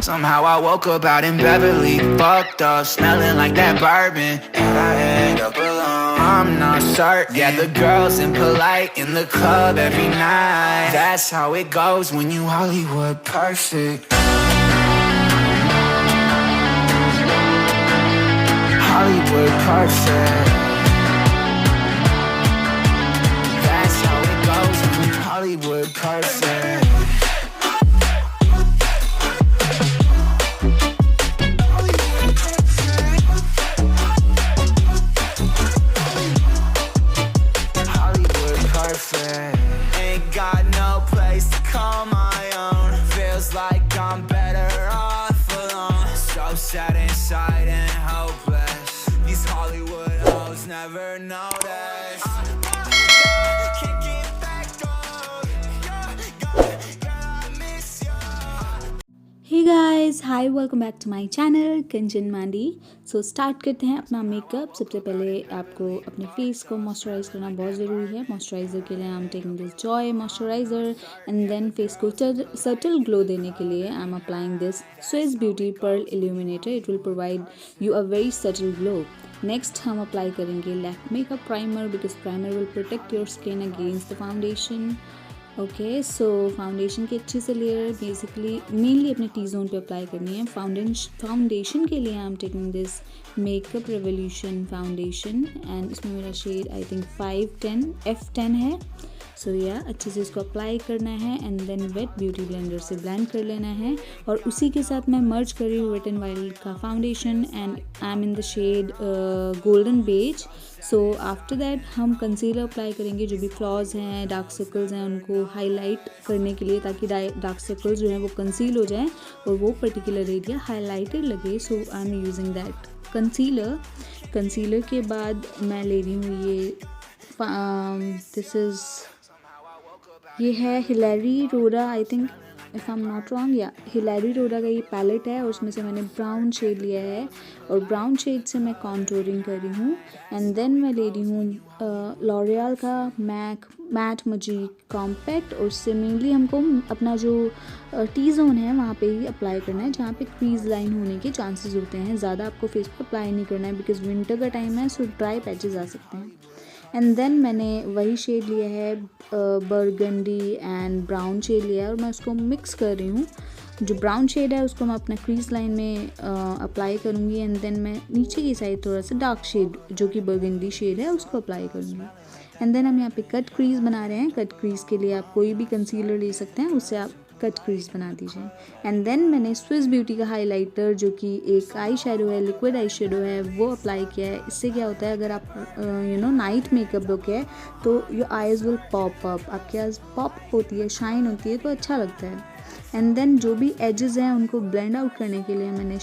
Somehow I woke up out in Beverly, fucked up, smelling like that bourbon, and I end up alone. I'm not certain. Yeah, the girls impolite in the club every night. That's how it goes when you Hollywood perfect. Hollywood perfect. That's how it goes when you Hollywood perfect. Ain't got no place to call my own. Feels like I'm better off alone. So sad inside and hopeless. These Hollywood hoes never notice. Can't get back up. Girl, I miss you. Hey guys, hi, welcome back to my channel Kanchan Mandi. So start करते हैं अपना makeup. सबसे पहले आपको अपने face को moisturise करना बहुत ज़रूरी है। मॉइस्चराइज़र के लिए I am taking this Joy moisturiser and then face को सटल ग्लो देने के लिए I am applying this Swiss beauty pearl illuminator. It will provide you a very subtle glow. Next हम अप्लाई करेंगे लैक्मे का primer because primer will protect your skin against the foundation. Okay, so foundation की अच्छे से layer basically mainly अपने T zone पे apply करनी है। फाउंडेशन के लिए I am taking this makeup revolution foundation and इसमें मेरा शेड आई थिंक 510 F10 है। सो या अच्छे से इसको अप्लाई करना है and then wet beauty blender से ब्लेंड कर लेना है। और उसी के साथ मैं मर्ज कर रही हूँ वेट एंड वाइल्ड का foundation and I am in the shade golden beige. So after that हम कंसीलर अप्लाई करेंगे। जो भी फ्लॉज हैं, डार्क सर्कल्स हैं, उनको हाईलाइट करने के लिए ताकि डार्क सर्कल्स जो हैं वो कंसील हो जाएं और वो पर्टिकुलर एरिया हाईलाइटेड लगे। So I am using that concealer के बाद मैं ले रही हूँ ये है Hilary Rhoda, I think if I am not wrong, या हिलेरी रोरा का ये पैलेट है और उसमें से मैंने ब्राउन शेड लिया है और ब्राउन शेड से मैं कॉन्टूरिंग कर रही हूँ। एंड देन मैं ले रही हूँ लॉरियल का मैट मैजिक कॉम्पैक्ट और उससे मेनली हमको अपना जो टी जोन है वहाँ पे ही अप्लाई करना है जहाँ पे क्रीज लाइन होने के चांसेस होते हैं। ज़्यादा आपको फेस पे अप्लाई नहीं करना है बिकॉज विंटर का टाइम है, सो ड्राई पैचेस आ सकते हैं। एंड देन मैंने वही शेड लिया है बर्गंडी एंड ब्राउन शेड लिया है और मैं उसको मिक्स कर रही हूँ। जो ब्राउन शेड है उसको मैं अपना क्रीज लाइन में अप्लाई करूँगी एंड देन मैं नीचे की साइड थोड़ा सा डार्क शेड जो कि बर्गंडी शेड है उसको अप्लाई करूँगी। एंड देन हम यहाँ पे कट क्रीज बना रहे हैं। कट क्रीज के लिए आप कोई भी कंसीलर ले सकते हैं, उससे आप कट क्रीज बना दीजिए। एंड देन मैंने स्विस ब्यूटी का हाइलाइटर जो कि एक आई शेडो है, लिक्विड आई शेडो है, वो अप्लाई किया है। इससे क्या होता है, अगर आप नाइट मेकअप लुक है तो your eyes will pop up, आपकी आईज पॉप होती है, शाइन होती है, तो अच्छा लगता है। एंड देन जो भी एजेस हैं उनको ब्लेंड आउट करने के लिए मैंने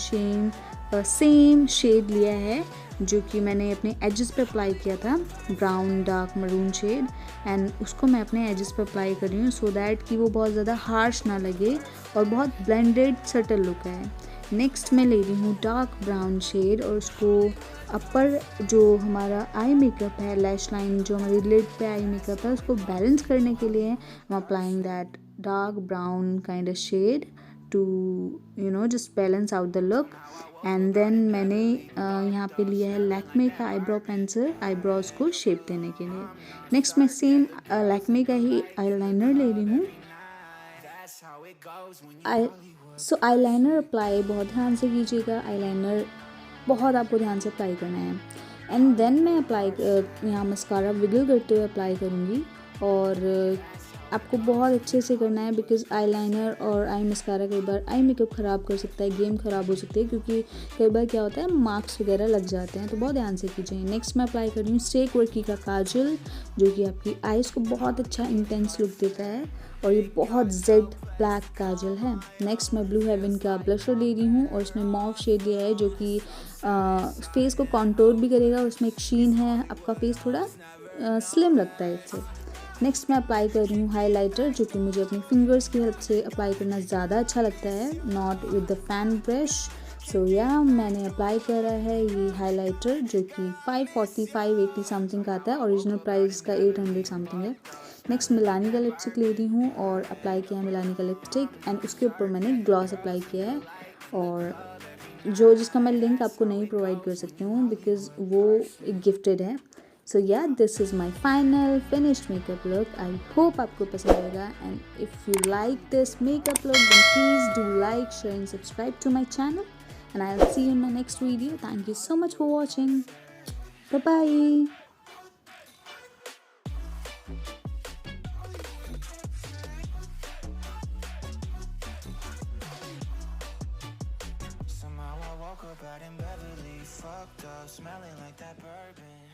सेम शेड लिया है जो कि मैंने अपने एजेस पे अप्लाई किया था, brown dark maroon shade, and उसको मैं अपने एजेस पे अप्लाई कर रही हूँ सो दैट कि वो बहुत ज़्यादा हार्श ना लगे और बहुत ब्लेंडेड सटल लुक है। नेक्स्ट मैं ले रही हूँ डार्क ब्राउन शेड और उसको अपर जो हमारा आई मेकअप है, लैश लाइन जो हमारी लिड पे आई मेकअप है, उसको बैलेंस करने के लिए I am applying that dark brown kind of shade to just balance out the look. And then मैंने यहाँ पे लिया है लैक्मे का आईब्रो पेंसिल आईब्रोज को शेप देने के लिए। नेक्स्ट मैं सेम लैक्मे का ही आईलाइनर ले रही हूँ। आईलाइनर अप्लाई बहुत ध्यान से कीजिएगा, आईलाइनर बहुत आपको ध्यान से अप्लाई करना है। एंड देन मैं यहाँ मस्कारा विगल करते हुए अप्लाई करूँगी और आपको बहुत अच्छे से करना है बिकॉज आईलाइनर और आई मस्कारा कई बार आई मेकअप ख़राब कर सकता है, गेम ख़राब हो सकती है क्योंकि कई बार क्या होता है मार्क्स वगैरह लग जाते हैं, तो बहुत ध्यान से कीजिए। नेक्स्ट मैं अप्लाई कर रही हूँ स्टेक वर्की का काजल जो कि आपकी आईज़ को बहुत अच्छा इंटेंस लुक देता है और ये बहुत जेड ब्लैक काजल है। नेक्स्ट मैं ब्लू हेवन का ब्लशर ले रही हूँ और इसमें मॉव शेड लिया है जो कि फेस को कॉन्टोर भी करेगा और उसमें एक शीन है, आपका फेस थोड़ा स्लिम लगता है इससे। नेक्स्ट मैं अप्लाई कर रही हूँ हाइलाइटर जो कि मुझे अपनी फिंगर्स की हेल्प से अप्लाई करना ज़्यादा अच्छा लगता है, not with the fan brush. So yeah मैंने अप्लाई करा है ये हाइलाइटर जो कि 540-580 समथिंग का आता है, ओरिजिनल प्राइस का 800 समथिंग है। नेक्स्ट मिलानी का लिपस्टिक ले रही हूँ और अप्लाई किया है मिलानी का लिपस्टिक एंड उसके ऊपर मैंने ग्लॉस अप्लाई किया है और जो जिसका मैं लिंक आपको नहीं प्रोवाइड कर सकती हूँ बिकॉज वो एक गिफ्टेड है. So yeah this is my final finished makeup look. I hope आपको पसंद आएगा and if you like this makeup look then please do like, share and subscribe to my channel and I'll see you in my next video. Thank you so much for watching. Bye bye. Somehow I woke up out in Beverly, fucked up, smelling like that bourbon.